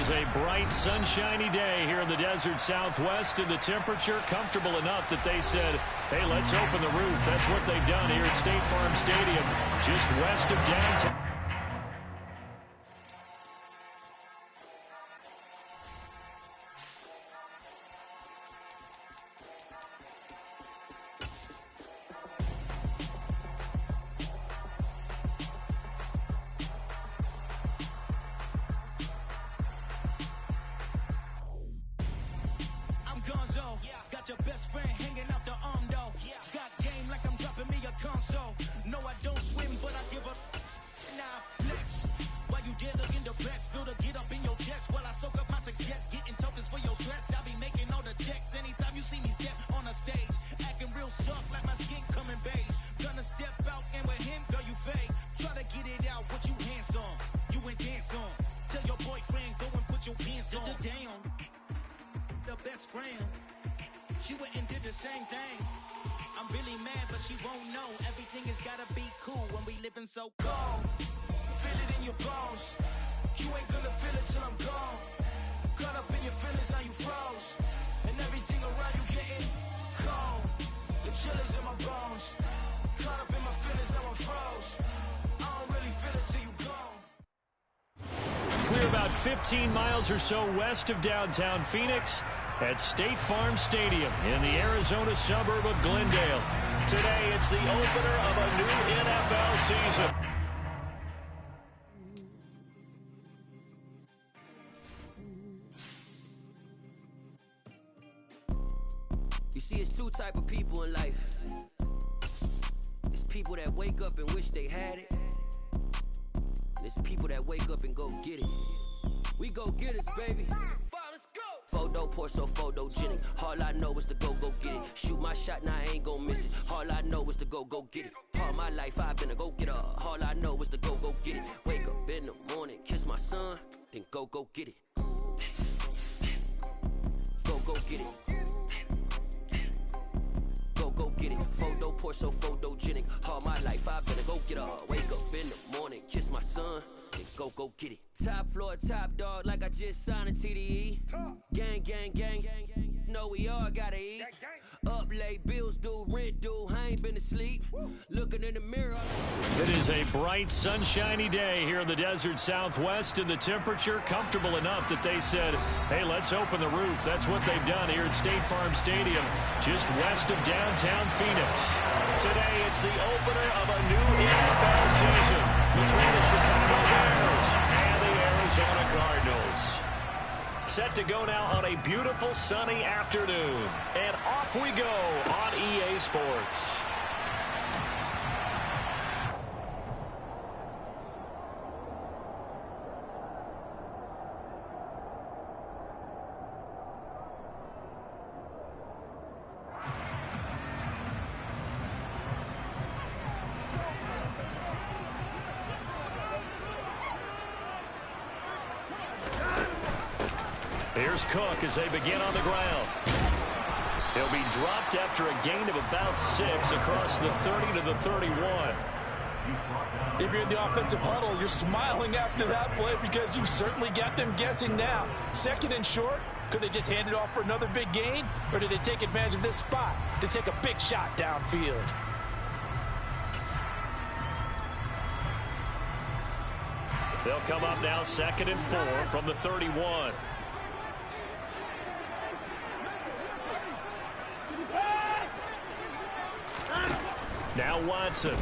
is a bright, sunshiny day here in the desert Southwest, and the temperature comfortable enough that they said, hey, let's open the roof. That's what they've done here at State Farm Stadium, just west of downtown. Got your best friend hanging out the arm though. Got game like I'm dropping me a console. No, I don't swim, but I give up. Nah, flex. While you dare look in the best, feel to get up in your chest while I soak up my success. Getting tokens for your stress. I'll be making all the checks anytime you see me step on a stage. Acting real soft like my skin coming beige. Gonna step out and with him, girl, you fade. Try to get it out, what you handsome. You ain't dance on. Tell your boyfriend, go and put your pants on. Down. The best friend. She went and did the same thing. I'm really mad, but she won't know. Everything has gotta be cool when we living so cold. Feel it in your bones. You ain't gonna feel it till I'm gone. Caught up in your feelings, now you froze. And everything around you getting cold. The chill is in my bones. Caught up in my feelings, now I'm froze. I don't really feel it till you gone. We're about 15 miles or so west of downtown Phoenix at State Farm Stadium in the Arizona suburb of Glendale. Today, it's the opener of a new NFL season. You see, it's two type of people in life. It's people that wake up and wish they had it. And it's people that wake up and go get it. We go get it, baby. Photo poor, so photogenic. All I know is to go get it. Shoot my shot, now I ain't gon' miss it. All I know is to go get it. All my life I've been a go-getter. All I know is to go get it. Wake up in the morning, kiss my son, then go get it. Go get it. Go get it. Photo poor, so photogenic. All my life I've been a go-getter. Wake up in the morning, kiss my son, then go get it. Top floor, top dog, like I just signed a TDE. Gang, gang, gang, know we all gotta eat. Up late, bills due, rent due, I ain't been asleep. Looking in the mirror. It is a bright, sunshiny day here in the desert Southwest, and the temperature comfortable enough that they said, hey, let's open the roof. That's what they've done here at State Farm Stadium, just west of downtown Phoenix. Today, it's the opener of a new NFL season between the Chicago Bears and the Arizona Cardinals. Set to go now on a beautiful sunny afternoon. And off we go on EA Sports. Here's Cook as they begin on the ground. He'll be dropped after a gain of about 6 across the 30 to the 31. If you're in the offensive huddle, you're smiling after that play because you certainly got them guessing now. Second and short, could they just hand it off for another big gain? Or did they take advantage of this spot to take a big shot downfield? They'll come up now 2nd and 4 from the 31. Now Watson.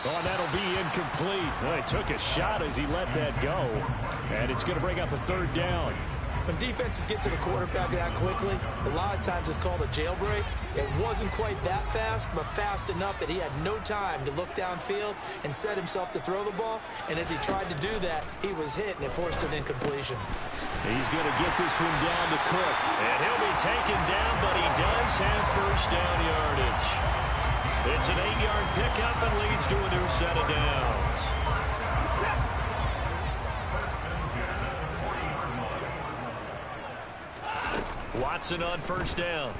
Oh, and that'll be incomplete. Well, he took a shot as he let that go. And it's going to bring up a 3rd down. When defenses get to the quarterback that quickly, a lot of times it's called a jailbreak. It wasn't quite that fast, but fast enough that he had no time to look downfield and set himself to throw the ball. And as he tried to do that, he was hit, and it forced an incompletion. He's going to get this one down to Cook. And he'll be taken down, but he does have 1st down yardage. It's an 8-yard pickup and leads to a new set of downs. Watson on 1st down.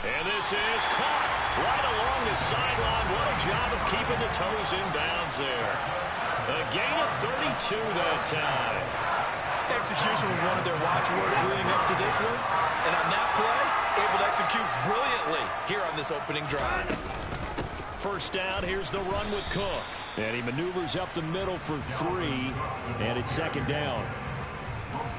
And this is caught. Right along the sideline. What a job of keeping the toes in bounds there. A gain of 32 that time. Execution was one of their watchwords leading up to this one. And on that play, able to execute brilliantly here on this opening drive. First down, here's the run with Cook. And he maneuvers up the middle for 3, and it's second down.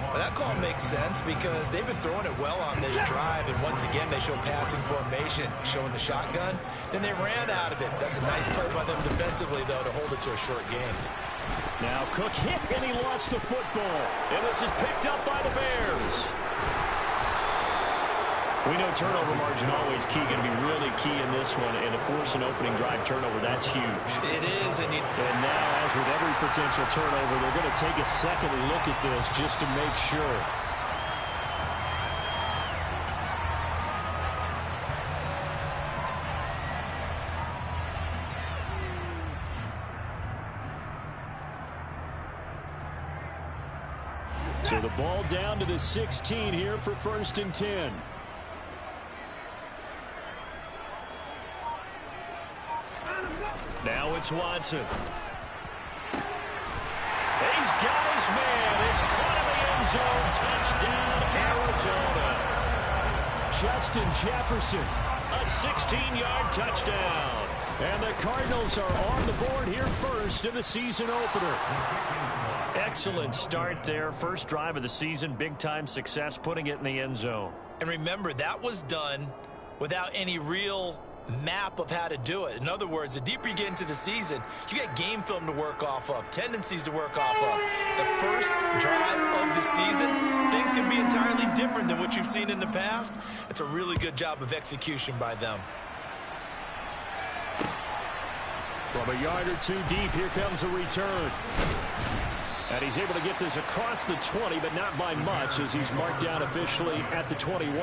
Well, that call makes sense because they've been throwing it well on this drive, and once again they show passing formation, showing the shotgun. Then they ran out of it. That's a nice play by them defensively, though, to hold it to a short game. Now Cook hit, and he lost the football. And this is picked up by the Bears. We know turnover margin always key, going to be really key in this one. And to force an opening drive turnover, that's huge. It is. And now, as with every potential turnover, they're going to take a second look at this just to make sure. So the ball down to the 16 here for 1st and 10. Now it's Watson. He's got his man. It's caught in the end zone. Touchdown, Arizona. Justin Jefferson, a 16-yard touchdown. And the Cardinals are on the board here first in the season opener. Excellent start there. First drive of the season. Big-time success putting it in the end zone. And remember, that was done without any real map of how to do it. In other words, the deeper you get into the season, you get game film to work off of, tendencies to work off of. The first drive of the season, things can be entirely different than what you've seen in the past. It's a really good job of execution by them. From a yard or 2 deep, here comes a return. And he's able to get this across the 20, but not by much, as he's marked down officially at the 21.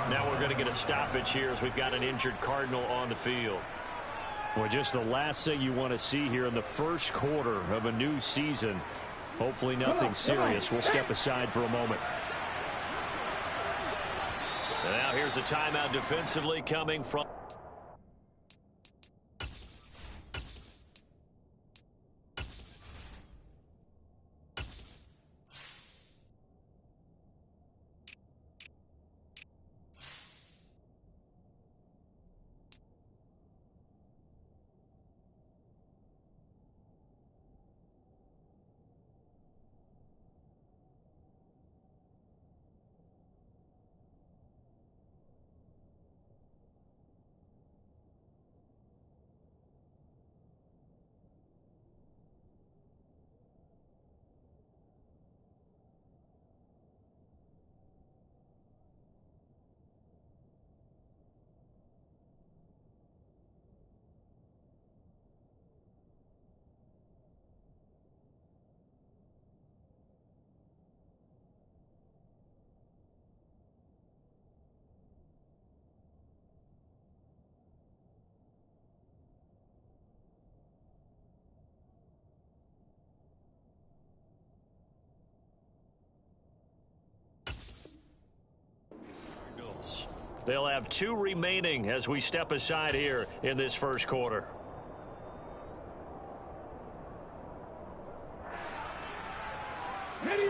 Now we're going to get a stoppage here as we've got an injured Cardinal on the field. Well, just the last thing you want to see here in the first quarter of a new season. Hopefully nothing serious. We'll step aside for a moment. And now here's a timeout defensively coming from... They'll have 2 remaining as we step aside here in this first quarter. Ready.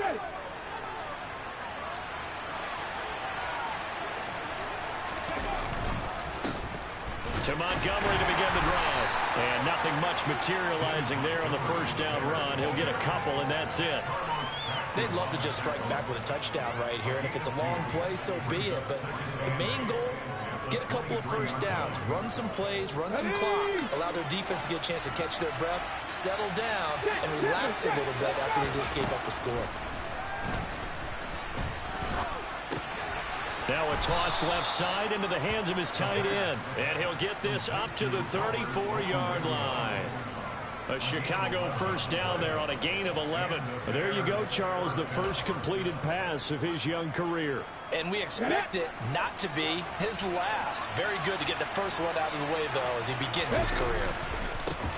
To Montgomery to begin the drive. And nothing much materializing there on the first down run. He'll get a couple, and that's it. They'd love to just strike back with a touchdown right here, and if it's a long play, so be it. But the main goal, get a couple of first downs, run some plays, run some clock, allow their defense to get a chance to catch their breath, settle down, and relax a little bit after they just gave up the score. Now a toss left side into the hands of his tight end, and he'll get this up to the 34-yard line. A Chicago first down there on a gain of 11. There you go, Charles, the first completed pass of his young career. And we expect it not to be his last. Very good to get the first one out of the way, though, as he begins his career.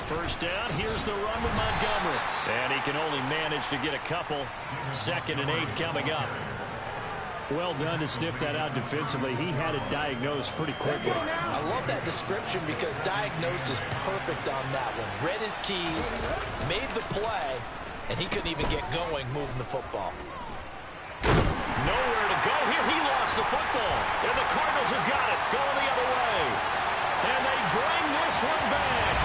First down, here's the run with Montgomery. And he can only manage to get a couple. 2nd and 8 coming up. Well done to sniff that out defensively. He had it diagnosed pretty quickly. I love that description because diagnosed is perfect on that one. Read his keys, made the play, and he couldn't even get going moving the football. Nowhere to go here. He lost the football. And the Cardinals have got it. Going the other way. And they bring this one back.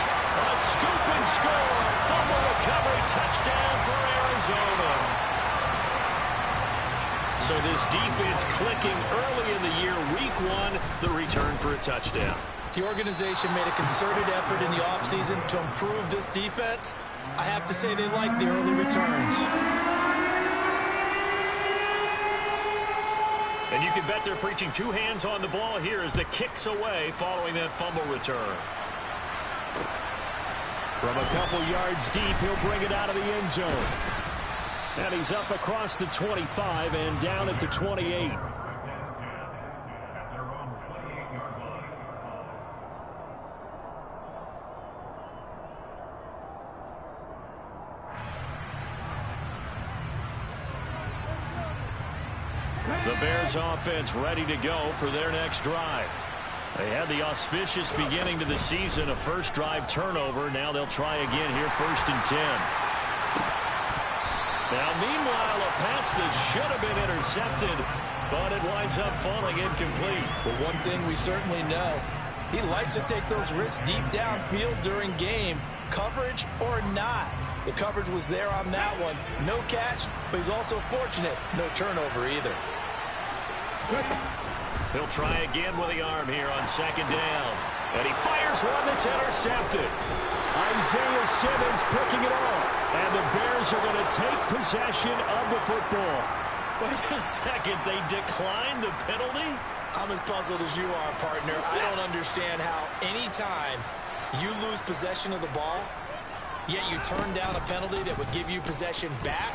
A scoop and score. Fumble recovery. Touchdown for Arizona. So this defense clicking early in the year. Week 1, the return for a touchdown. The organization made a concerted effort in the offseason to improve this defense. I have to say they like the early returns. And you can bet they're preaching 2 hands on the ball here as the kick's away following that fumble return. From a couple yards deep, he'll bring it out of the end zone. And he's up across the 25 and down at the 28. The Bears offense ready to go for their next drive. They had the auspicious beginning to the season, a first drive turnover. Now they'll try again here, 1st and 10. Now, meanwhile, a pass that should have been intercepted, but it winds up falling incomplete. But one thing we certainly know, he likes to take those risks deep downfield during games, coverage or not. The coverage was there on that one. No catch, but he's also fortunate. No turnover either. He'll try again with the arm here on 2nd down. And he fires one that's intercepted. Isaiah Simmons picking it off. And the Bears are going to take possession of the football. Wait a second, they declined the penalty? I'm as puzzled as you are, partner. I don't understand how any time you lose possession of the ball, yet you turn down a penalty that would give you possession back.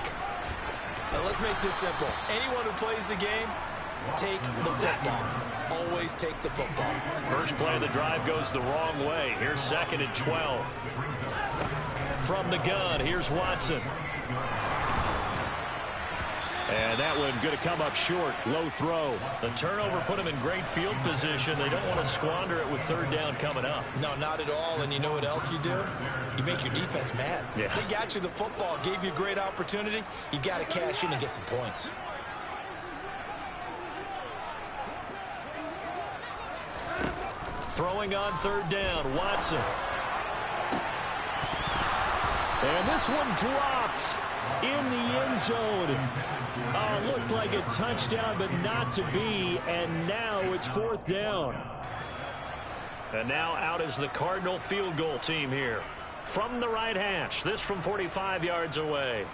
Now let's make this simple. Anyone who plays the game, take the football. Always take the football. First play of the drive goes the wrong way. Here's 2nd and 12. From the gun, here's Watson. And that one going to come up short. Low throw. The turnover put him in great field position. They don't want to squander it with 3rd down coming up. No, not at all. And you know what else you do? You make your defense mad. Yeah. They got you the football, gave you a great opportunity. You got to cash in and get some points. Throwing on 3rd down, Watson. And this one dropped in the end zone. Looked like a touchdown, but not to be. And now it's 4th down. And now out is the Cardinal field goal team here. From the right hash, this from 45 yards away.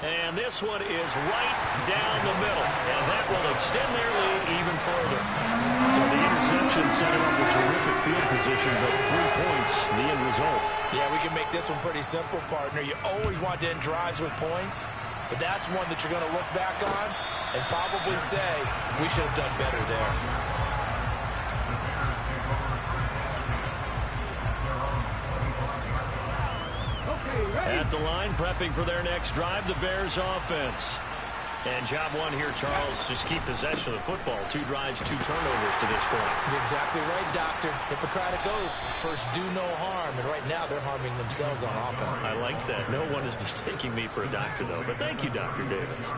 And this one is right down the middle. And that will extend their lead even further. So the interception set him up with terrific field position, but 3 points, the end result. Yeah, we can make this one pretty simple, partner. You always want to end drives with points, but that's one that you're going to look back on and probably say, we should have done better there. At the line, prepping for their next drive, the Bears offense. And job 1 here, Charles, just keep possession of the football. 2 drives, 2 turnovers to this point. You're exactly right, Doctor. Hippocratic oath, first do no harm, and right now they're harming themselves on offense. I like that. No one is mistaking me for a doctor, though. But thank you, Dr. Davis.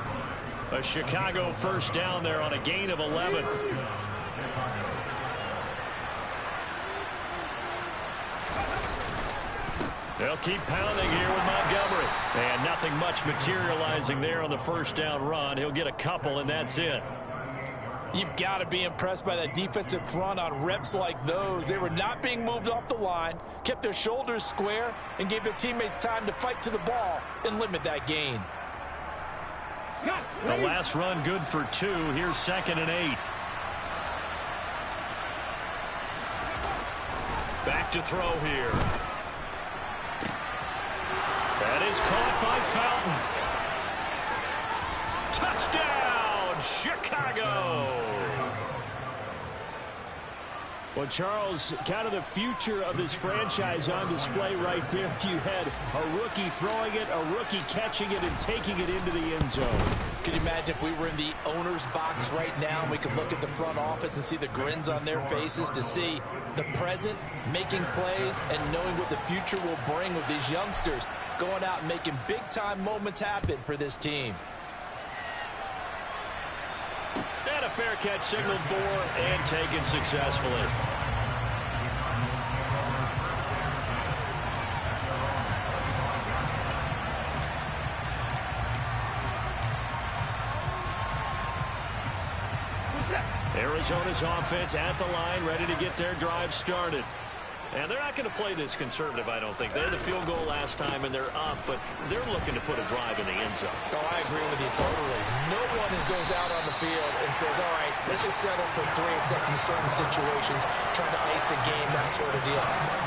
A Chicago first down there on a gain of 11. They'll keep pounding here with Montgomery. And nothing much materializing there on the first down run. He'll get a couple, and that's it. You've got to be impressed by that defensive front on reps like those. They were not being moved off the line, kept their shoulders square, and gave their teammates time to fight to the ball and limit that gain. The last run good for 2. Here's 2nd and 8. Back to throw here. That is caught by Fountain. Touchdown, Chicago. Well, Charles, kind of the future of this franchise on display right there. You had a rookie throwing it, a rookie catching it, and taking it into the end zone. Could you imagine if we were in the owner's box right now and we could look at the front office and see the grins on their faces, to see the present making plays and knowing what the future will bring with these youngsters going out and making big-time moments happen for this team. And a fair catch signaled for and taken successfully. Arizona's offense at the line, ready to get their drive started. And they're not going to play this conservative, I don't think. They had the field goal last time, and they're up, but they're looking to put a drive in the end zone. Oh, I agree with you totally. No one goes out on the field and says, all right, let's just settle for 3, except in certain situations, trying to ice a game, that sort of deal.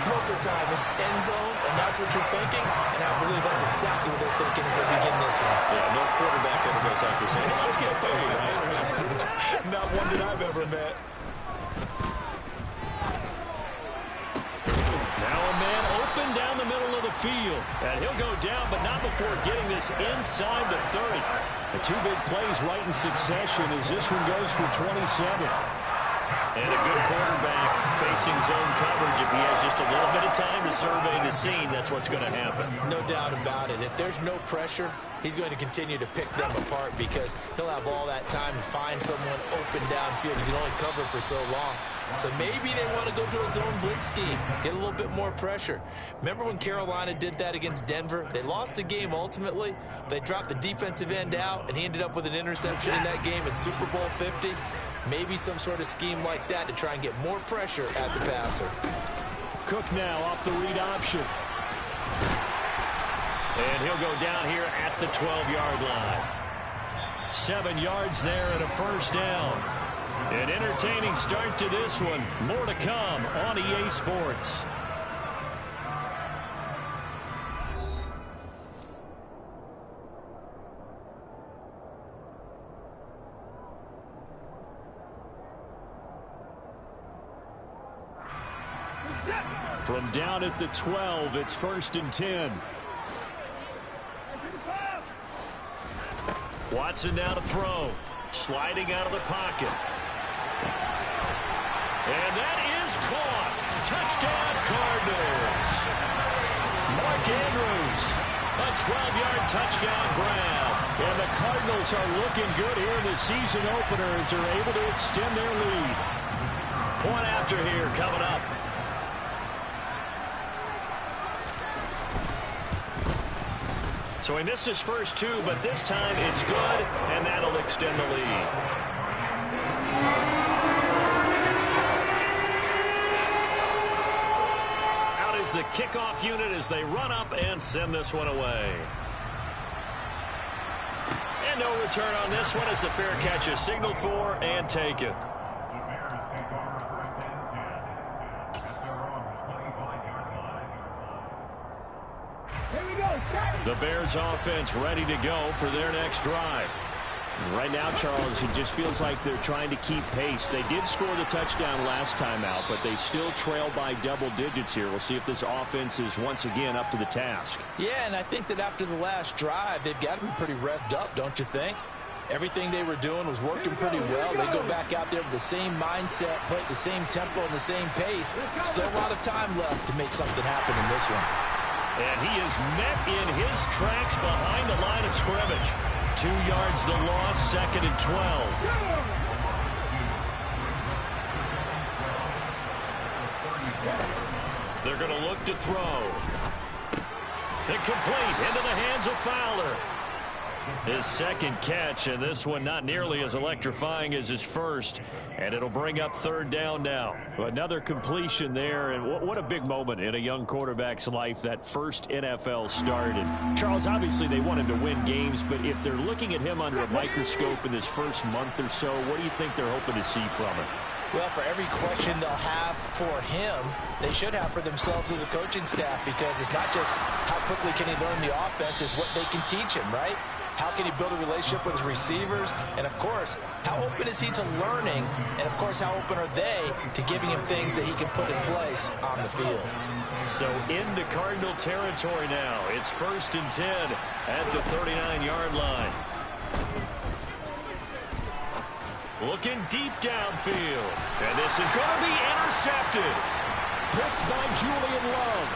Most of the time, it's end zone, and that's what you're thinking, and I believe that's exactly what they're thinking as they begin this one. Yeah, no quarterback ever goes out there saying, let's get 3, right? Not one that I've ever met. Now a man open down the middle of the field. And he'll go down, but not before getting this inside the 30. The 2 big plays right in succession as this one goes for 27. And a good quarterback facing zone coverage. If he has just a little bit of time to survey the scene, that's what's going to happen. No doubt about it. If there's no pressure, he's going to continue to pick them apart because he'll have all that time to find someone open downfield. He can only cover for so long. So maybe they want to go to a zone blitz scheme, get a little bit more pressure. Remember when Carolina did that against Denver? They lost the game ultimately. They dropped the defensive end out, and he ended up with an interception in that game in Super Bowl 50. Maybe some sort of scheme like that to try and get more pressure at the passer. Cook now off the read option. And he'll go down here at the 12-yard line. 7 yards there and a first down. An entertaining start to this one. More to come on EA Sports. From down at the 12, it's 1st and 10. Watson now to throw. Sliding out of the pocket. And that is caught. Touchdown, Cardinals. Mark Andrews, a 12-yard touchdown grab. And the Cardinals are looking good here in the season opener as they're able to extend their lead. Point after here coming up. So he missed his first 2, but this time it's good, and that'll extend the lead. Out is the kickoff unit as they run up and send this one away. And no return on this one as the fair catch is signaled for and taken. The Bears offense ready to go for their next drive. And right now, Charles, it just feels like they're trying to keep pace. They did score the touchdown last time out, but they still trail by double digits here. We'll see if this offense is once again up to the task. Yeah, and I think that after the last drive, they've got to be pretty revved up, don't you think? Everything they were doing was working pretty well. They go back out there with the same mindset, play at the same tempo and the same pace. Still a lot of time left to make something happen in this one. And he is met in his tracks behind the line of scrimmage. 2 yards the loss, 2nd and 12. They're going to look to throw. Incomplete into the hands of Fowler. His second catch, and this one not nearly as electrifying as his first. And it'll bring up 3rd down now. Another completion there, and what a big moment in a young quarterback's life, that first NFL start. And Charles, obviously they want him to win games, but if they're looking at him under a microscope in his first month or so, what do you think they're hoping to see from him? Well, for every question they'll have for him, they should have for themselves as a coaching staff, because it's not just how quickly can he learn the offense, it's what they can teach him, right? How can he build a relationship with his receivers? And, of course, how open is he to learning? And, of course, how open are they to giving him things that he can put in place on the field? So into Cardinal territory now. It's 1st and 10 at the 39-yard line. Looking deep downfield. And this is going to be intercepted. Picked by Julian Love.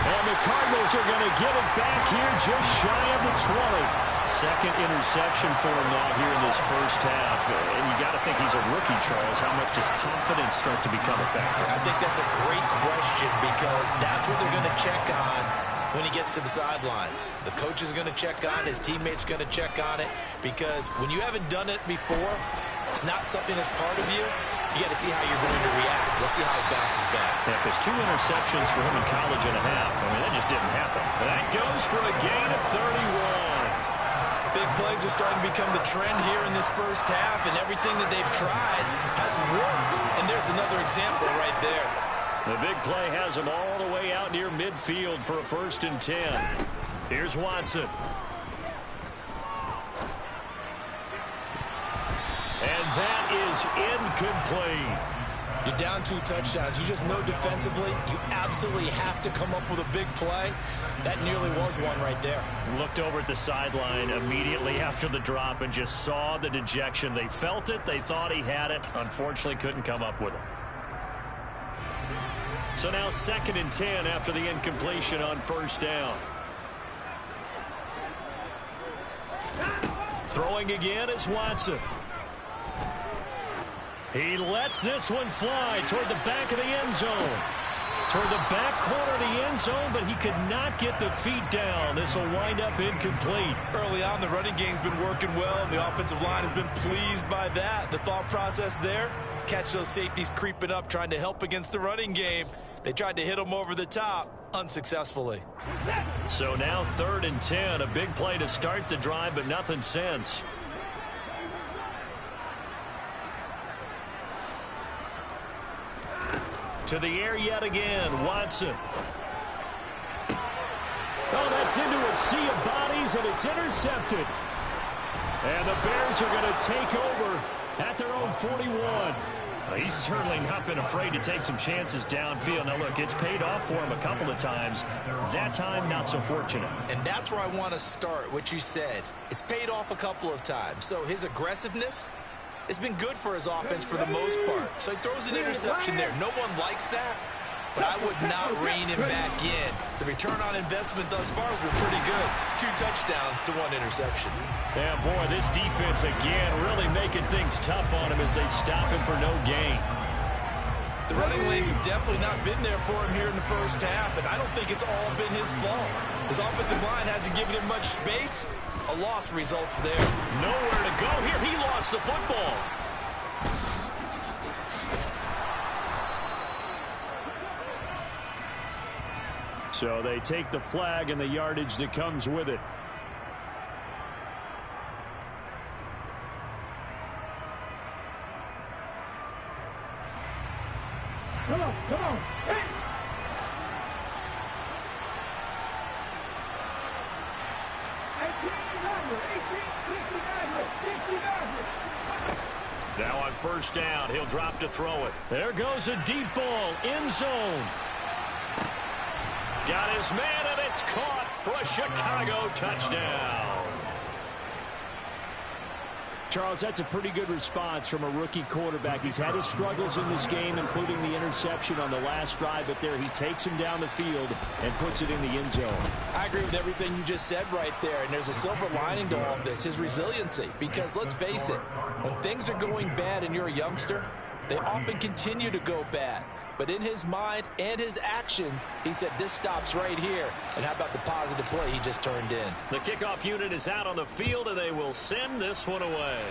And the Cardinals are going to get it back here just shy of the 20. Second interception for him now here in this first half. And you got to think he's a rookie, Charles. How much does confidence start to become a factor? I think that's a great question because that's what they're going to check on when he gets to the sidelines. The coach is going to check on it. His teammates going to check on it because when you haven't done it before, it's not something that's part of you. You got to see how you're going to react. Let's see how it bounces back. Yeah, because 2 interceptions for him in college and a half. I mean, that just didn't happen. That goes for a gain of 31. Big plays are starting to become the trend here in this first half, and everything that they've tried has worked. And there's another example right there. The big play has him all the way out near midfield for a 1st and 10. Here's Watson. And that is incomplete. You're down 2 touchdowns. You just know defensively you absolutely have to come up with a big play. That nearly was one right there. Looked over at the sideline immediately after the drop and just saw the dejection. They felt it. They thought he had it. Unfortunately, couldn't come up with it. So now 2nd and 10 after the incompletion on 1st down. Throwing again is Watson. He lets this one fly toward the back of the end zone. Toward the back corner of the end zone, but he could not get the feet down. This will wind up incomplete. Early on, the running game's been working well, and the offensive line has been pleased by that. The thought process there, catch those safeties creeping up, trying to help against the running game. They tried to hit him over the top, unsuccessfully. So now 3rd and 10, a big play to start the drive, but nothing since. To the air yet again, Watson. Oh, that's into a sea of bodies, and it's intercepted. And the Bears are going to take over at their own 41. He's certainly not been afraid to take some chances downfield. Now, look, it's paid off for him a couple of times. That time, not so fortunate. And that's where I want to start, what you said. It's paid off a couple of times. So his aggressiveness, it's been good for his offense for the most part. So he throws an interception there. No one likes that, but I would not rein him back in. The return on investment thus far has been pretty good. 2 touchdowns to 1 interception. Yeah, boy, this defense again really making things tough on him as they stop him for no gain. The running lanes have definitely not been there for him here in the first half, and I don't think it's all been his fault. His offensive line hasn't given him much space. A loss results there. Nowhere to go here. He lost the football. So they take the flag and the yardage that comes with it. Come on, come on. Hey! Now on 1st down, he'll drop to throw it. There goes a deep ball, end zone. Got his man, and it's caught for a Chicago touchdown. Charles, that's a pretty good response from a rookie quarterback. He's had his struggles in this game, including the interception on the last drive, but there he takes him down the field and puts it in the end zone. I agree with everything you just said right there, and there's a silver lining to all of this, his resiliency. Because let's face it, when things are going bad and you're a youngster, they often continue to go bad. But in his mind and his actions, he said this stops right here. And how about the positive play he just turned in? The kickoff unit is out on the field, and they will send this one away.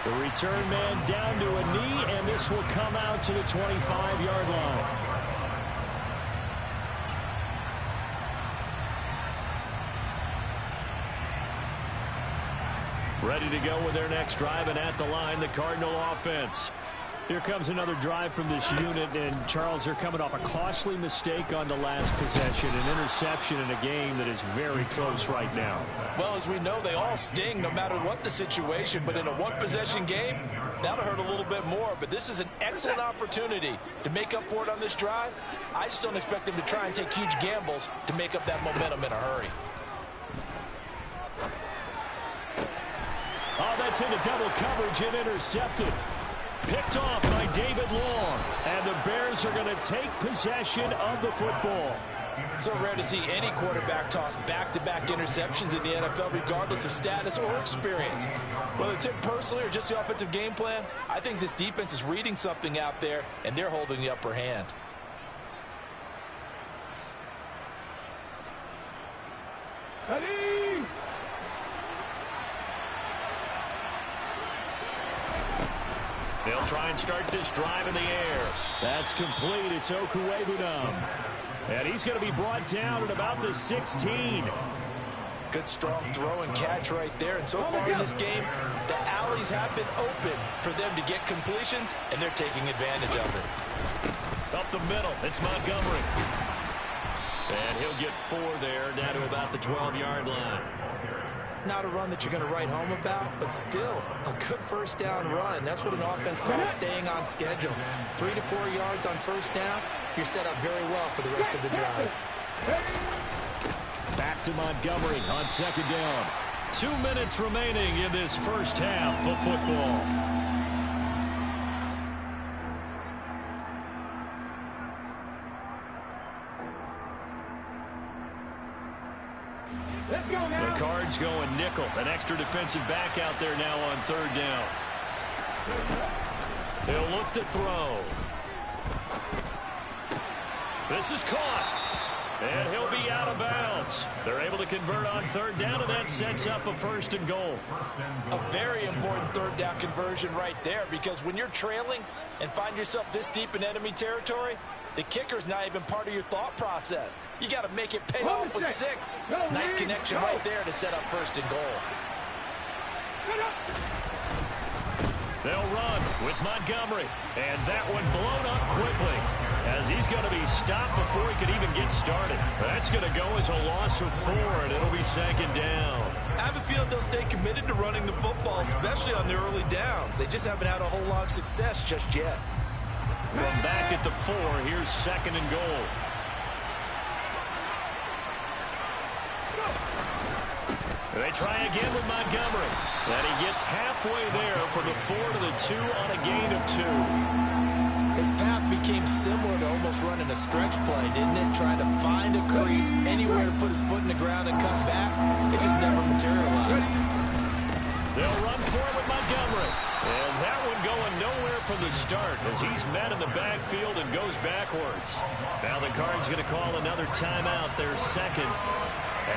The return man down to a knee, and this will come out to the 25-yard line. Ready to go with their next drive, and at the line, the Cardinal offense. Here comes another drive from this unit, and Charles, they're coming off a costly mistake on the last possession, an interception in a game that is very close right now. Well, as we know, they all sting no matter what the situation, but in a one-possession game, that'll hurt a little bit more. But this is an excellent opportunity to make up for it on this drive. I just don't expect them to try and take huge gambles to make up that momentum in a hurry. Oh, that's into double coverage and intercepted. Picked off by David Long, and the Bears are going to take possession of the football. So rare to see any quarterback toss back-to-back interceptions in the NFL, regardless of status or experience. Whether it's him personally or just the offensive game plan, I think this defense is reading something out there, and they're holding the upper hand. Ready? They'll try and start this drive in the air. That's complete. It's Okuwebunam. And he's going to be brought down at about the 16. Good strong throw and catch right there. And so far in this game, the alleys have been open for them to get completions, and they're taking advantage of it. Up the middle, it's Montgomery. And he'll get 4 there, down to about the 12-yard line. Not a run that you're going to write home about, but still a good first down run. That's what an offense calls staying on schedule. 3 to 4 yards on first down, you're set up very well for the rest of the drive. Back to Montgomery on second down. 2 minutes remaining in this first half of football. Let's go now. The Cards going nickel. An extra defensive back out there now on third down. He'll look to throw. This is caught. And he'll be out of bounds. They're able to convert on third down, and that sets up a first and goal. A very important third down conversion right there, because when you're trailing and find yourself this deep in enemy territory, the kicker's not even part of your thought process. You got to make it pay off with 6. Nice connection right there to set up first and goal. They'll run with Montgomery, and that one blown up quickly as he's going to be stopped before he could even get started. That's going to go as a loss of 4, and it'll be second down. I have a feeling they'll stay committed to running the football, especially on their early downs. They just haven't had a whole lot of success just yet. From back at the 4, here's second and goal. They try again with Montgomery. And he gets halfway there from the 4 to the 2 on a gain of 2. His path became similar to almost running a stretch play, didn't it? Trying to find a crease, anywhere to put his foot in the ground and cut back. It just never materialized. They'll run for it with Montgomery. And that one going nowhere from the start as he's met in the backfield and goes backwards. Now the Cards going to call another timeout, their second,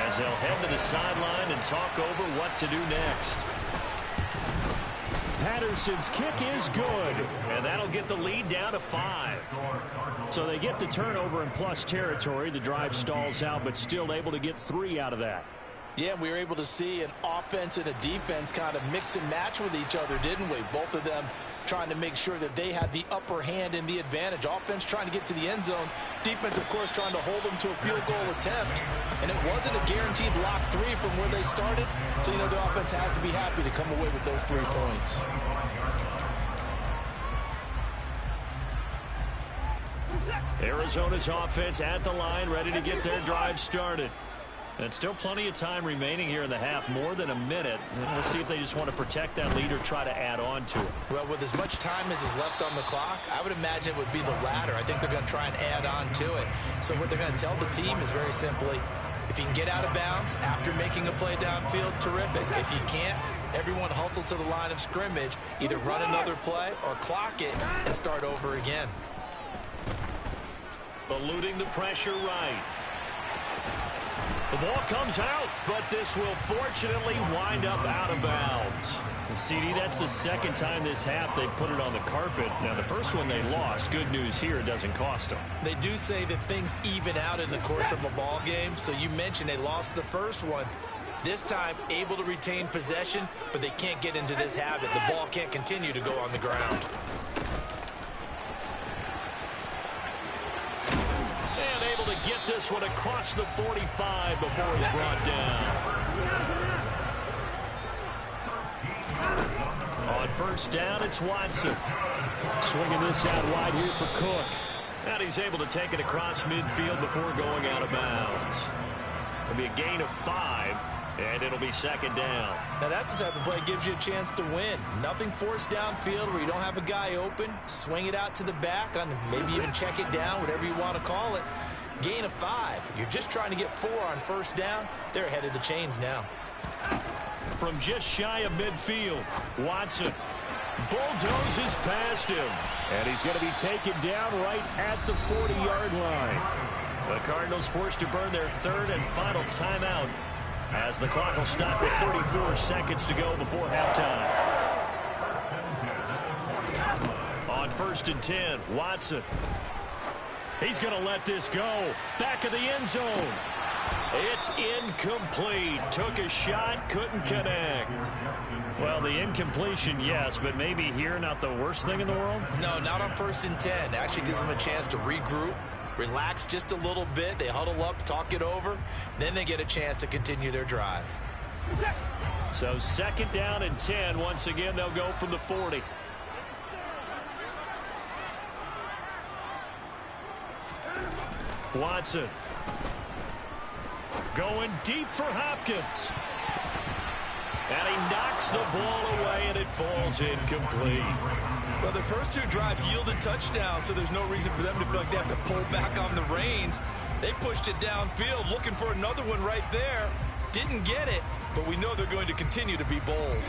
as they'll head to the sideline and talk over what to do next. Patterson's kick is good, and that'll get the lead down to 5. So they get the turnover in plus territory. The drive stalls out, but still able to get 3 out of that. Yeah, we were able to see an offense and a defense kind of mix and match with each other, didn't we? Both of them trying to make sure that they had the upper hand and the advantage. Offense trying to get to the end zone. Defense, of course, trying to hold them to a field goal attempt. And it wasn't a guaranteed lock 3 from where they started. So, you know, the offense has to be happy to come away with those 3 points. Arizona's offense at the line, ready to get their drive started. And still plenty of time remaining here in the half, more than a minute. And we'll see if they just want to protect that lead or try to add on to it. Well, with as much time as is left on the clock, I would imagine it would be the latter. I think they're going to try and add on to it. So what they're going to tell the team is very simply, if you can get out of bounds after making a play downfield, terrific. If you can't, everyone hustle to the line of scrimmage, either run another play or clock it and start over again. Eluding the pressure right. The ball comes out, but this will fortunately wind up out of bounds. And CD, that's the second time this half they've put it on the carpet. Now, the first one they lost. Good news here, it doesn't cost them. They do say that things even out in the course of a ball game. So you mentioned they lost the first one. This time, able to retain possession, but they can't get into this habit. The ball can't continue to go on the ground. this one across the 45 before he's brought down. On first down, it's Watson. Swinging this out wide here for Cook. And he's able to take it across midfield before going out of bounds. It'll be a gain of 5, and it'll be second down. Now that's the type of play that gives you a chance to win. Nothing forced downfield where you don't have a guy open. Swing it out to the back, on maybe even check it down, whatever you want to call it. Gain of 5. You're just trying to get 4 on first down. They're ahead of the chains now. From just shy of midfield, Watson bulldozes past him. And he's going to be taken down right at the 40-yard line. The Cardinals forced to burn their third and final timeout as the clock will stop with 34 seconds to go before halftime. On first and 10, Watson. He's going to let this go. Back of the end zone. It's incomplete. Took a shot, couldn't connect. Well, the incompletion, yes, but maybe here not the worst thing in the world? No, not on first and 10. Actually gives them a chance to regroup, relax just a little bit. They huddle up, talk it over. Then they get a chance to continue their drive. So second down and 10. Once again, they'll go from the 40. Watson. Going deep for Hopkins. And he knocks the ball away, and it falls incomplete. Well, their first 2 drives yielded touchdowns, so there's no reason for them to feel like they have to pull back on the reins. They pushed it downfield, looking for another one right there. Didn't get it, but we know they're going to continue to be bold.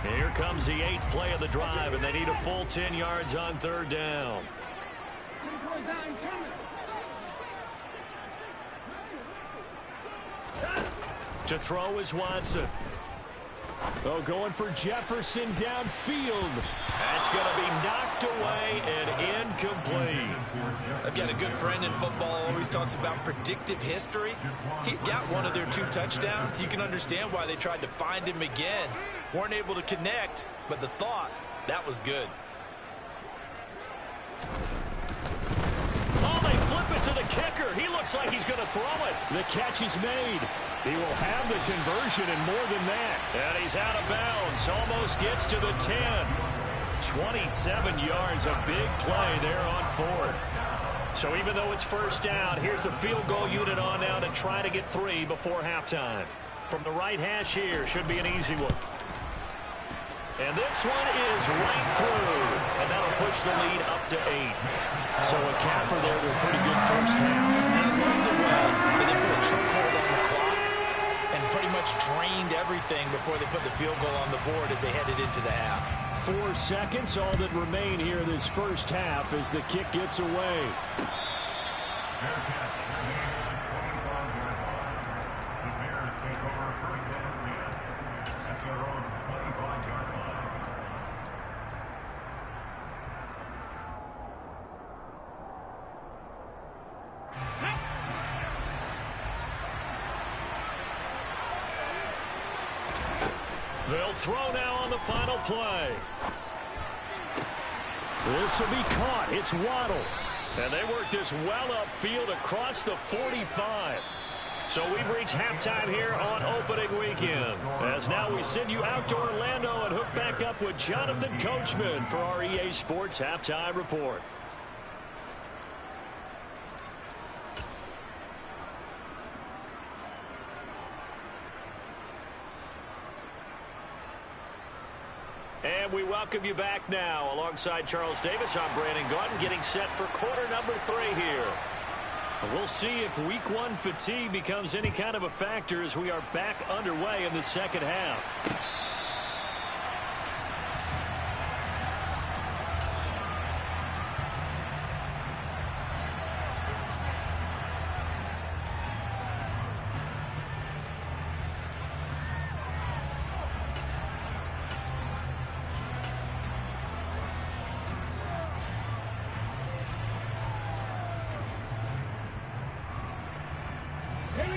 Here comes the 8th play of the drive, and they need a full 10 yards on third down. To throw is Watson. Oh, going for Jefferson downfield. That's going to be knocked away and incomplete. I've got a good friend in football, always talks about predictive history. He's got one of their 2 touchdowns. You can understand why they tried to find him again. Weren't able to connect, but the thought, that was good. Oh, they flip it to the kicker. He looks like he's going to throw it. The catch is made. He will have the conversion and more than that. And he's out of bounds. Almost gets to the 10. 27 yards. A big play there on 4th. So even though it's first down, here's the field goal unit on now to try to get 3 before halftime. From the right hash here, should be an easy one. And this one is right through. And that'll push the lead up to 8. So a capper there to a pretty good first half. And I love the way that they put a chokehold on the clock and pretty much drained everything before they put the field goal on the board as they headed into the half. 4 seconds, all that remain here this first half as the kick gets away. They'll throw now on the final play. This will be caught. It's Waddle. And they work this well upfield across the 45. So we've reached halftime here on opening weekend. As now we send you out to Orlando and hook back up with Jonathan Coachman for our EA Sports Halftime Report. And we welcome you back now. Alongside Charles Davis, I'm Brandon Gaudin, getting set for quarter number 3 here. We'll see if week 1 fatigue becomes any kind of a factor as we are back underway in the second half.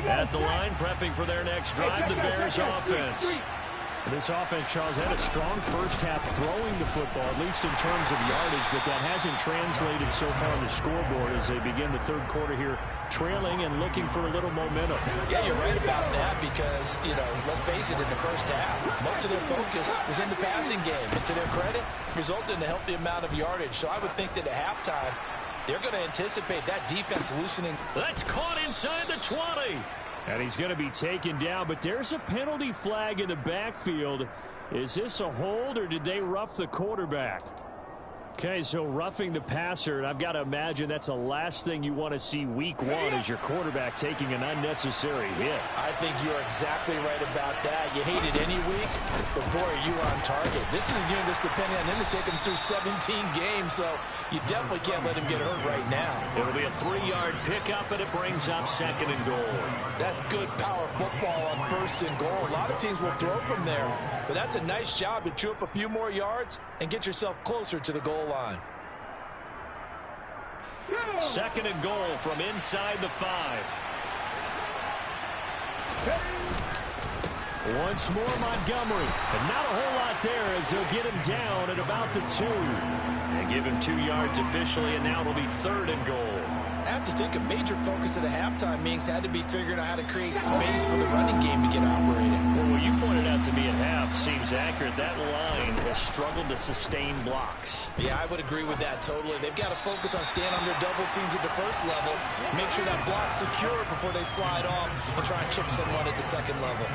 At the line, prepping for their next drive, the Bears offense. This offense, Charles, had a strong first half throwing the football, at least in terms of yardage, but that hasn't translated so far on the scoreboard as they begin the third quarter here trailing and looking for a little momentum. Yeah, you're right about that because, let's face it, in the first half, most of their focus was in the passing game. And to their credit, resulted in a healthy amount of yardage. So I would think that at halftime, they're going to anticipate that defense loosening. That's caught inside the 20. And he's going to be taken down, but there's a penalty flag in the backfield. Is this a hold or did they rough the quarterback? Okay, so roughing the passer, and I've got to imagine that's the last thing you want to see week one is your quarterback taking an unnecessary hit. I think you're exactly right about that. You hate it any week, but boy, are you on target. This is a unit that's depending on him to take him through 17 games, so you definitely can't let him get hurt right now. It'll be a 3-yard pickup, and it brings up 2nd and goal. That's good power football on 1st and goal. A lot of teams will throw from there, but that's a nice job to chew up a few more yards and get yourself closer to the goal line. 2nd and goal from inside the 5. Once more Montgomery, and not a whole lot there as they'll get him down at about the 2. And give him 2 yards officially, and now it'll be 3rd and goal. I have to think a major focus of the halftime meetings had to be figuring out how to create space for the running game to get operated. Well, what you pointed out to me at half seems accurate. That line has struggled to sustain blocks. Yeah, I would agree with that totally. They've got to focus on staying on their double teams at the first level, make sure that block's secure before they slide off and try and chip someone at the second level.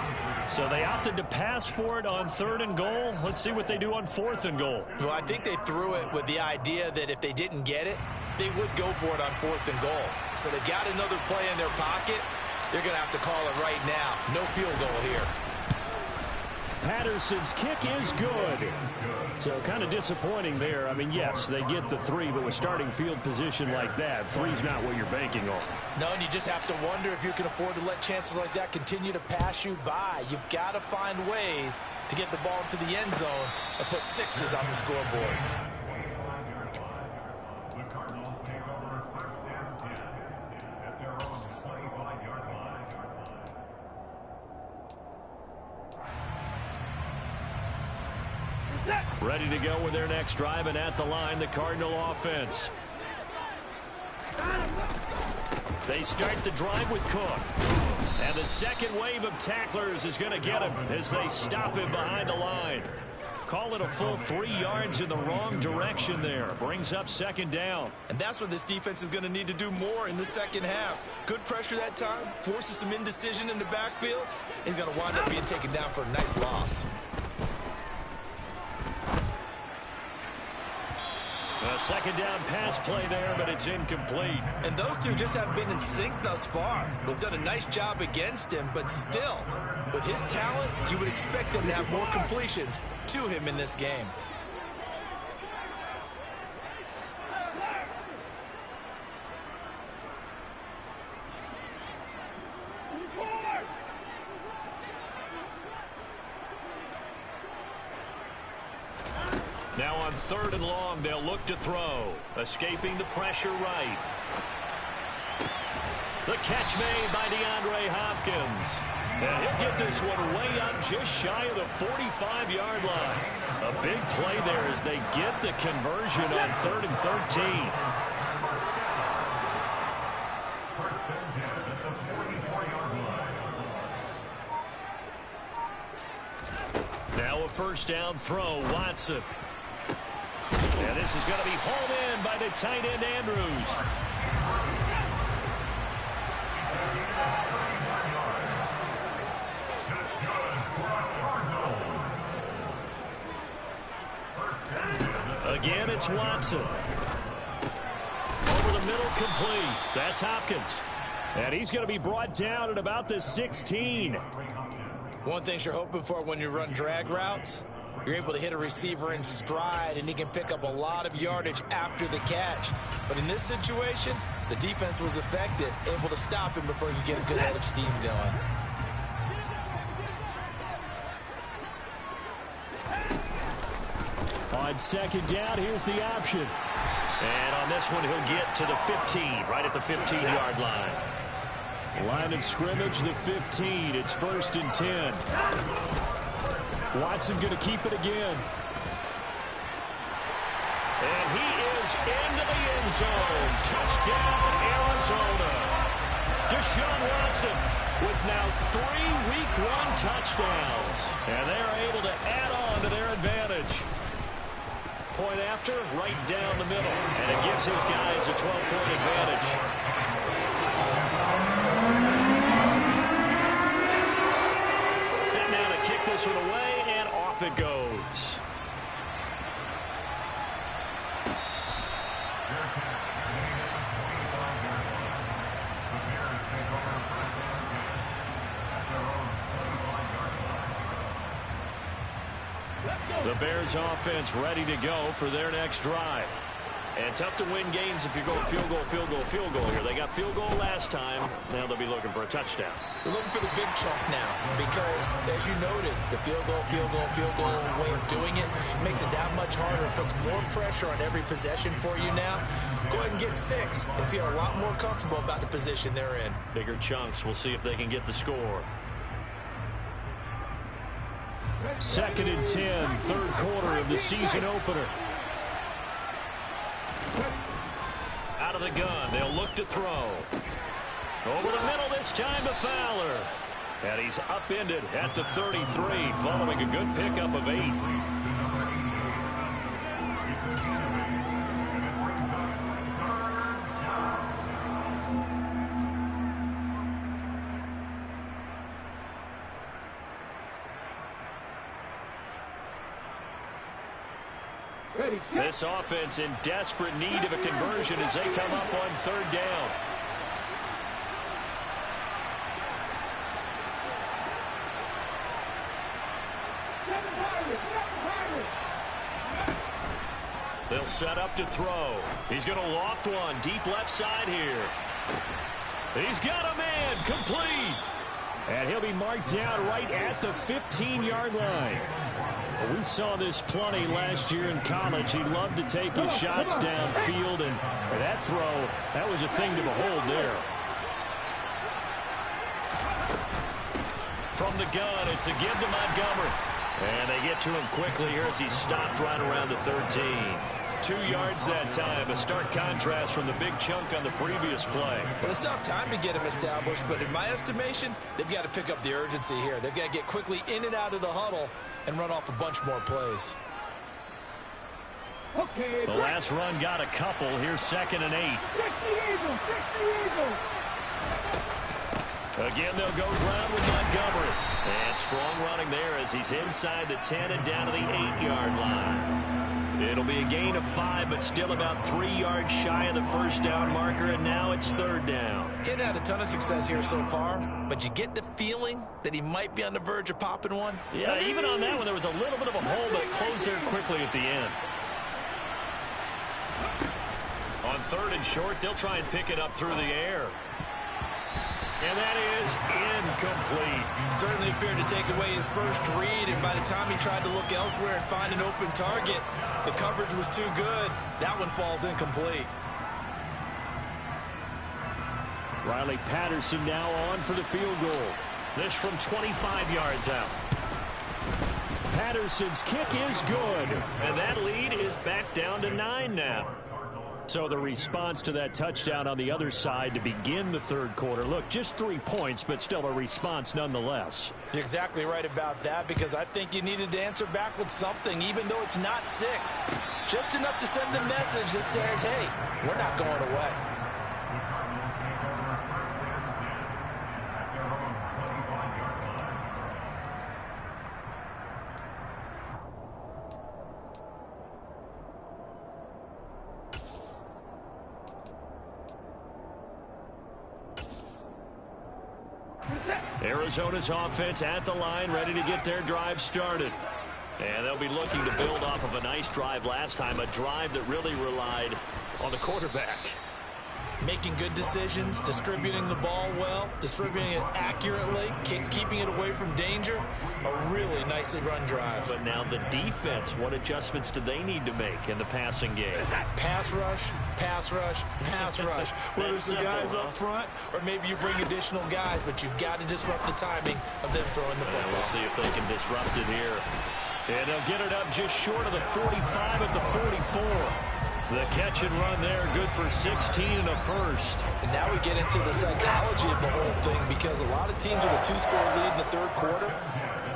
So they opted to pass for it on 3rd and goal. Let's see what they do on 4th and goal. Well, I think they threw it with the idea that if they didn't get it, they would go for it on 4th and goal. So they got another play in their pocket. They're going to have to call it right now. No field goal here. Patterson's kick is good. So kind of disappointing there. I mean, yes, they get the 3, but with starting field position like that, 3's not what you're banking on. No, and you just have to wonder if you can afford to let chances like that continue to pass you by. You've got to find ways to get the ball into the end zone and put 6s on the scoreboard. Ready to go with their next drive, and at the line, the Cardinal offense. They start the drive with Cook. And the second wave of tacklers is going to get him as they stop him behind the line. Call it a full 3 yards in the wrong direction there. Brings up 2nd down. And that's what this defense is going to need to do more in the second half. Good pressure that time, forces some indecision in the backfield. He's going to wind up being taken down for a nice loss. A 2nd down pass play there, but it's incomplete. And those two just haven't been in sync thus far. They've done a nice job against him, but still, with his talent, you would expect them to have more completions to him in this game. Now on 3rd and long, they'll look to throw. Escaping the pressure right. The catch made by DeAndre Hopkins. And he'll get this one way up just shy of the 45-yard line. A big play there as they get the conversion on 3rd and 13. Now a 1st down throw, Watson. And this is going to be hauled in by the tight end, Andrews. Again, it's Watson. Over the middle, complete. That's Hopkins. And he's going to be brought down at about the 16. One thing you're hoping for when you run drag routes, you're able to hit a receiver in stride, and he can pick up a lot of yardage after the catch. But in this situation, the defense was effective, able to stop him before he could get a good head of steam going. On 2nd down, here's the option. And on this one, he'll get to the 15, right at the 15-yard line. Line of scrimmage, the 15. It's 1st and 10. Watson going to keep it again. And he is into the end zone. Touchdown, Arizona. Deshaun Watson with now 3 Week 1 touchdowns. And they are able to add on to their advantage. Point after, right down the middle. And it gives his guys a 12-point advantage. Sitting down to kick this one away, and off it goes. The Bears offense ready to go for their next drive. And tough to win games if you're going field goal, field goal, field goal here. They got field goal last time. Now they'll be looking for a touchdown. They're looking for the big chunk now because, as you noted, the field goal way of doing it makes it that much harder. It puts more pressure on every possession for you now. Go ahead and get 6 and feel a lot more comfortable about the position they're in. Bigger chunks. We'll see if they can get the score. 2nd and 10, third quarter of the season opener. Out of the gun, they'll look to throw. Over the middle this time to Fowler. And he's upended at the 33 following a good pickup of 8. This offense in desperate need of a conversion as they come up on 3rd down. They'll set up to throw. He's going to loft one deep left side here. He's got a man complete. And he'll be marked down right at the 15-yard line. We saw this plenty last year in college. He loved to take his shots downfield, and that throw, that was a thing to behold there. From the gun, it's a give to Montgomery. And they get to him quickly here as he's stopped right around the 13. 2 yards that time, a stark contrast from the big chunk on the previous play. Well, it's tough time to get him established, but in my estimation, they've got to pick up the urgency here. They've got to get quickly in and out of the huddle and run off a bunch more plays. The last run got a couple. Here's 2nd and 8. Again, they'll go ground with Montgomery. And strong running there as he's inside the 10 and down to the 8-yard line. It'll be a gain of 5, but still about 3 yards shy of the first down marker, and now it's 3rd down. He hadn't had a ton of success here so far, but you get the feeling that he might be on the verge of popping one. Yeah, even on that one, there was a little bit of a hole, but it closed there quickly at the end. On 3rd and short, they'll try and pick it up through the air. And that is incomplete. Certainly appeared to take away his first read, and by the time he tried to look elsewhere and find an open target, the coverage was too good. That one falls incomplete. Riley Patterson now on for the field goal. This from 25 yards out. Patterson's kick is good. And that lead is back down to 9 now. So the response to that touchdown on the other side to begin the 3rd quarter. Look, just 3 points, but still a response nonetheless. You're exactly right about that, because I think you needed to answer back with something, even though it's not 6. Just enough to send a message that says, hey, we're not going away. Arizona's offense at the line, ready to get their drive started. And they'll be looking to build off of a nice drive last time, a drive that really relied on the quarterback. Making good decisions, distributing the ball well, distributing it accurately, keeping it away from danger. A really nicely run drive. But now the defense, what adjustments do they need to make in the passing game? Pass rush, pass rush, pass rush. Whether it's the guys up front or maybe you bring additional guys, but you've got to disrupt the timing of them throwing the football. We'll see if they can disrupt it here. And they'll get it up just short of the 45 at the 44. The catch and run there, good for 16 and a first. And now we get into the psychology of the whole thing, because a lot of teams with a 2-score lead in the third quarter,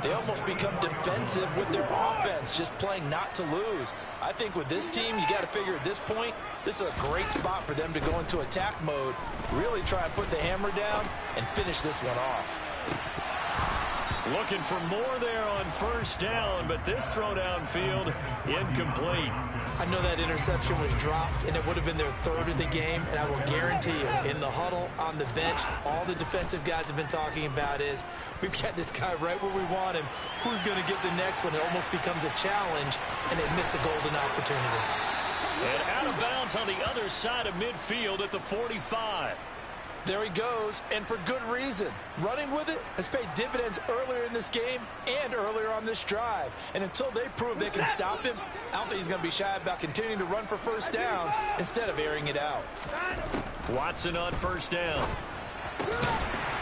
they almost become defensive with their offense, just playing not to lose. I think with this team, you got to figure at this point, this is a great spot for them to go into attack mode, really try and put the hammer down and finish this one off. Looking for more there on first down, but this throw downfield incomplete. I know that interception was dropped, and it would have been their third of the game, and I will guarantee you, in the huddle, on the bench, all the defensive guys have been talking about is, we've got this guy right where we want him. Who's going to get the next one? It almost becomes a challenge, and they missed a golden opportunity. And out of bounds on the other side of midfield at the 45. There he goes, and for good reason. Running with it has paid dividends earlier in this game and earlier on this drive. And until they prove they can stop him, I don't think he's going to be shy about continuing to run for first downs instead of airing it out. Watson on first down.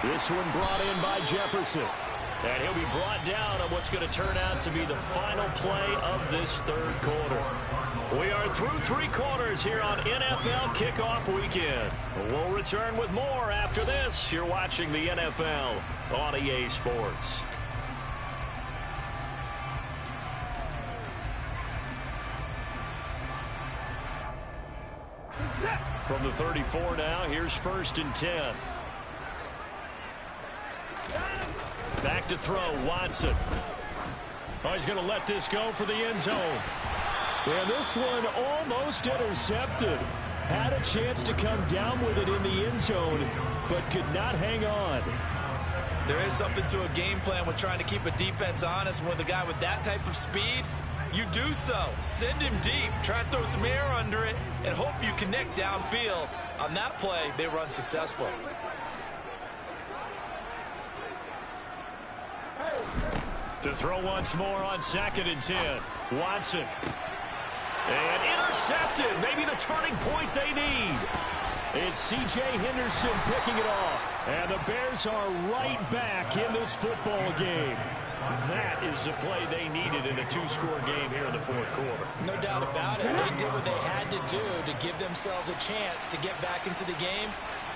This one brought in by Jefferson. And he'll be brought down on what's going to turn out to be the final play of this third quarter. We are through 3 quarters here on NFL Kickoff Weekend. We'll return with more after this. You're watching the NFL on EA Sports. From the 34 now, here's 1st and 10. Back to throw, Watson. Oh, he's going to let this go for the end zone. And this one almost intercepted. Had a chance to come down with it in the end zone, but could not hang on. There is something to a game plan with trying to keep a defense honest. With a guy with that type of speed, you do so. Send him deep, try and throw some air under it, and hope you connect downfield. On that play, they were unsuccessful. To throw once more on 2nd and 10. Watson. And intercepted. Maybe the turning point they need. It's C.J. Henderson picking it off. And the Bears are right back in this football game. That is the play they needed in a 2-score game here in the 4th quarter. No doubt about it. They did what they had to do to give themselves a chance to get back into the game.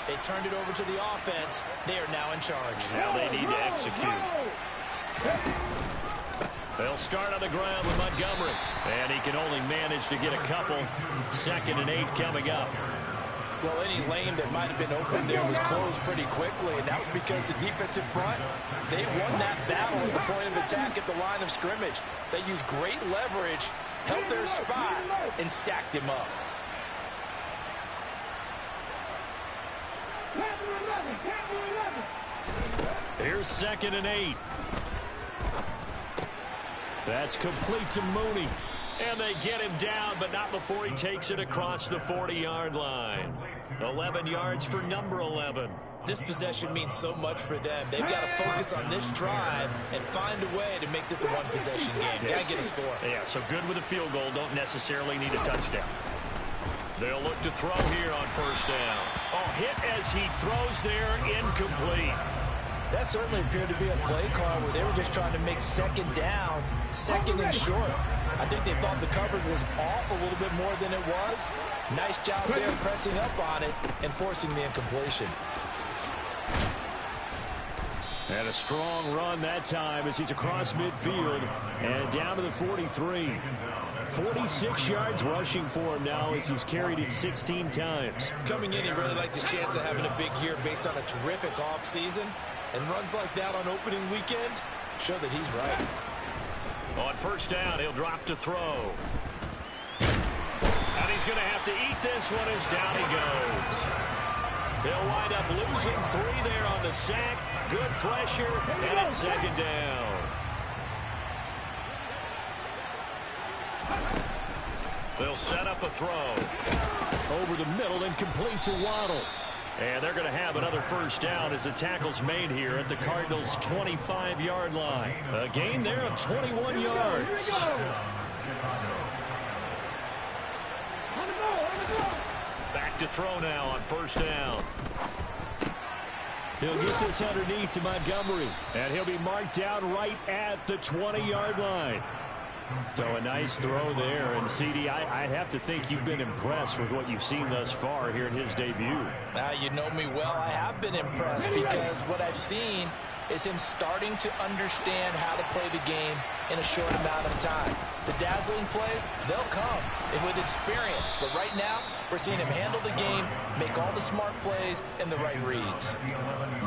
They turned it over to the offense. They are now in charge. Now they need to execute. They'll start on the ground with Montgomery. And he can only manage to get a couple. 2nd and 8 coming up. Well, any lane that might have been open there was closed pretty quickly, and that was because the defensive front, they won that battle at the point of attack at the line of scrimmage. They used great leverage, held their spot, and stacked him up. Here's 2nd and 8. That's complete to Mooney. And they get him down, but not before he takes it across the 40-yard line. 11 yards for number 11. This possession means so much for them. They've got to focus on this drive and find a way to make this a one-possession game. Got to get a score. Yeah, so good with a field goal. Don't necessarily need a touchdown. They'll look to throw here on 1st down. Oh, hit as he throws there, incomplete. That certainly appeared to be a play call where they were just trying to make 2nd down, 2nd and short. I think they thought the coverage was off a little bit more than it was. Nice job there pressing up on it and forcing the incompletion. And a strong run that time as he's across midfield and down to the 43. 46 yards rushing for him now as he's carried it 16 times. Coming in, he really liked his chance of having a big year based on a terrific offseason. And runs like that on opening weekend show that he's right. On 1st down, he'll drop to throw. And he's going to have to eat this one as down he goes. They'll wind up losing 3 there on the sack. Good pressure, and it's 2nd down. They'll set up a throw. Over the middle and complete to Waddle. And they're going to have another 1st down as the tackle's made here at the Cardinals' 25-yard line. A gain there of 21 yards. Back to throw now on 1st down. He'll get this underneath to Montgomery. And he'll be marked down right at the 20-yard line. So a nice throw there. And, CD, I have to think you've been impressed with what you've seen thus far here in his debut. You know me well. I have been impressed because what I've seen is him starting to understand how to play the game in a short amount of time. The dazzling plays, they'll come with experience. But right now, we're seeing him handle the game, make all the smart plays, and the right reads.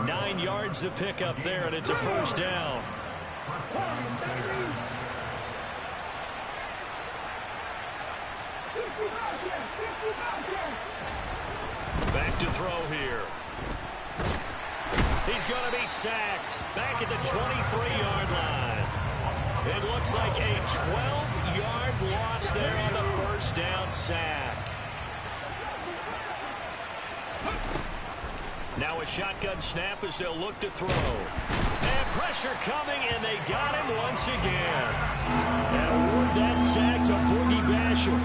9 yards to pick up there, and it's a first down. Back to throw here. He's going to be sacked back at the 23-yard line. It looks like a 12-yard loss there on the first down sack. Now a shotgun snap as they'll look to throw. And pressure coming, and they got him once again. And award that sack to Boogie Basham.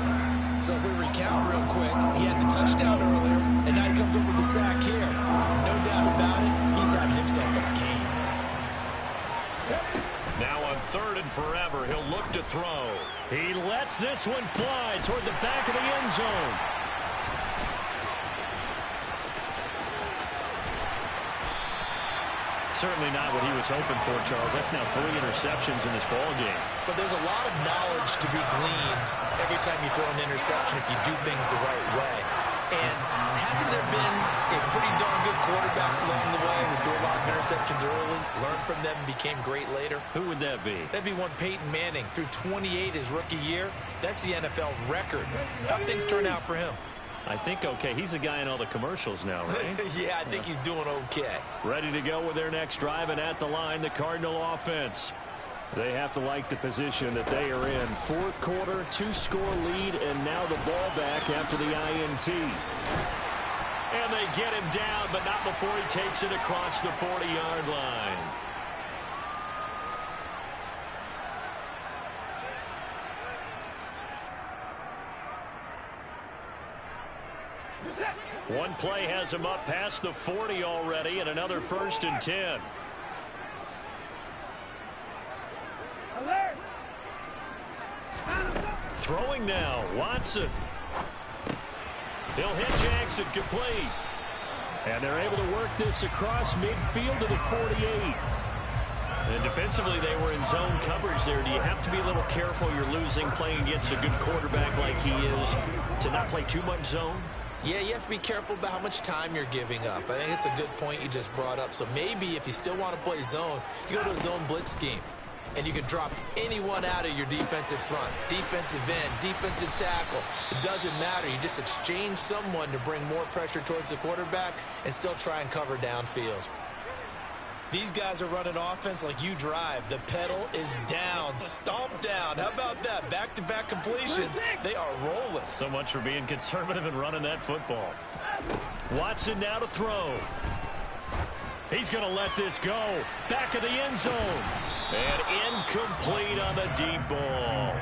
So if we recount real quick, he had the touchdown earlier, and now he comes up with the sack here. No doubt about it, he's having himself a game. Now on 3rd and forever, he'll look to throw. He lets this one fly toward the back of the end zone. Certainly not what he was hoping for, Charles. That's now 3 interceptions in this ball game. But there's a lot of knowledge to be gleaned every time you throw an interception if you do things the right way. And hasn't there been a pretty darn good quarterback along the way who threw a lot of interceptions early, learned from them, and became great later? Who would that be? That'd be one Peyton Manning. Threw 28 his rookie year. That's the NFL record. How'd things turn out for him? I think okay. He's a guy in all the commercials now, right? Yeah, I think he's doing okay. Ready to go with their next drive, and at the line, the Cardinal offense. They have to like the position that they are in. 4th quarter, 2-score lead, and now the ball back after the INT. And they get him down, but not before he takes it across the 40-yard line. One play has him up past the 40 already, and another 1st and 10. Alert! Throwing now, Watson. He'll hit Jackson complete. And they're able to work this across midfield to the 48. And defensively, they were in zone coverage there. Do you have to be a little careful? You're losing playing against a good quarterback like he is to not play too much zone? Yeah, you have to be careful about how much time you're giving up. I think it's a good point you just brought up. So maybe if you still want to play zone, you go to a zone blitz scheme. And you can drop anyone out of your defensive front. Defensive end, defensive tackle. It doesn't matter. You just exchange someone to bring more pressure towards the quarterback and still try and cover downfield. These guys are running offense like you drive. The pedal is down. Stomp down. How about that? Back-to-back completions. They are rolling. So much for being conservative and running that football. Watson now to throw. He's going to let this go. Back of the end zone. And incomplete on the deep ball.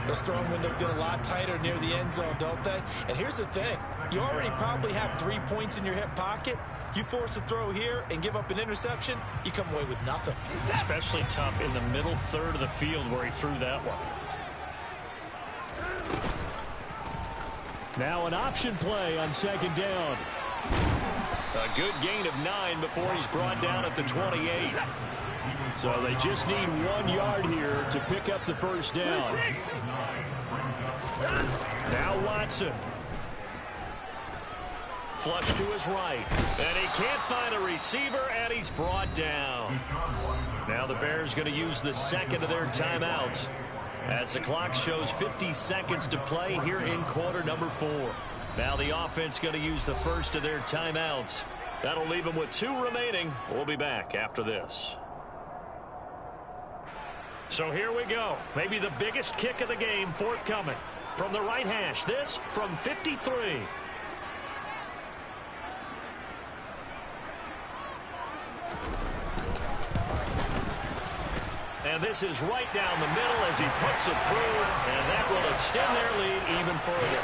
Those throwing windows get a lot tighter near the end zone, don't they? And here's the thing. You already probably have 3 points in your hip pocket. You force a throw here and give up an interception, you come away with nothing. Especially tough in the middle 3rd of the field where he threw that one. Now an option play on 2nd down. A good gain of 9 before he's brought down at the 28. So they just need 1 yard here to pick up the first down. Now Watson. Flush to his right. And he can't find a receiver, and he's brought down. Now the Bears going to use the 2nd of their timeouts as the clock shows 50 seconds to play here in quarter number 4. Now the offense going to use the 1st of their timeouts. That'll leave them with 2 remaining. We'll be back after this. So here we go. Maybe the biggest kick of the game forthcoming. From the right hash, this from 53. And this is right down the middle as he puts it through, and that will extend their lead even further.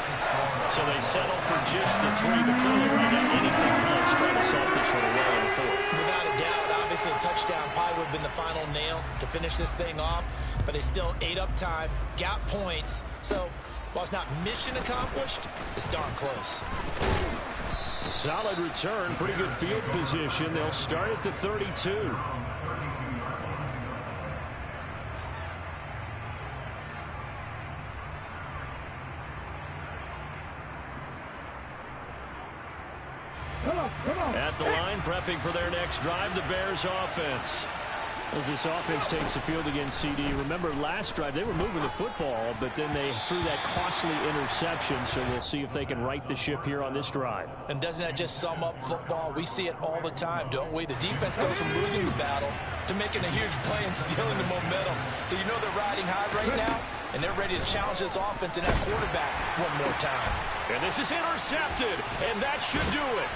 So they settle for just the 3, but clearly right now anything helps trying to salt this one away in the 4th. Without a doubt, Obviously, a touchdown probably would have been the final nail to finish this thing off, but they still ate up time, got points. So while it's not mission accomplished, it's darn close. Solid return, pretty good field position. They'll start at the 32. At the line, prepping for their next drive, the Bears offense. As this offense takes the field against CD. Remember, last drive, they were moving the football, but then they threw that costly interception, so we'll see if they can right the ship here on this drive. And doesn't that just sum up football? We see it all the time, don't we? The defense goes from losing the battle to making a huge play and stealing the momentum. So you know they're riding high right now, and they're ready to challenge this offense and that quarterback one more time. And this is intercepted, and that should do it.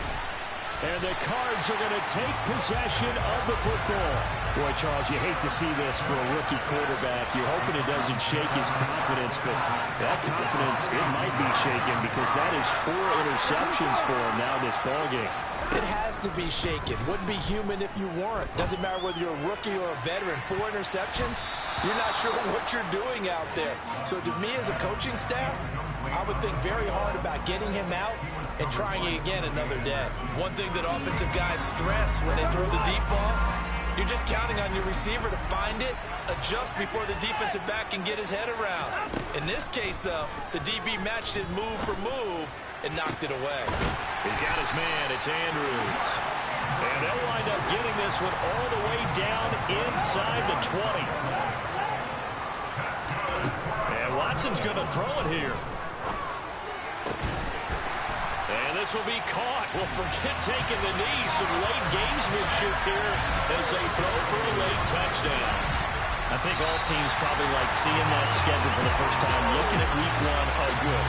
And the Cards are going to take possession of the football. Boy, Charles, you hate to see this for a rookie quarterback. You're hoping it doesn't shake his confidence, but that confidence, it might be shaken because that is 4 interceptions for him now this ballgame. It has to be shaken. Wouldn't be human if you weren't. Doesn't matter whether you're a rookie or a veteran. 4 interceptions, you're not sure what you're doing out there. So to me as a coaching staff, I would think very hard about getting him out and trying it again another day. One thing that offensive guys stress when they throw the deep ball, you're just counting on your receiver to find it, adjust before the defensive back can get his head around. In this case, though, the DB matched it move for move and knocked it away. He's got his man. It's Andrews. And they'll wind up getting this one all the way down inside the 20. And Watson's going to throw it here. And this will be caught. Well, forget taking the knee. Some late gamesmanship here as they throw for a late touchdown. I think all teams probably like seeing that schedule for the first time, looking at week 1. Oh, good.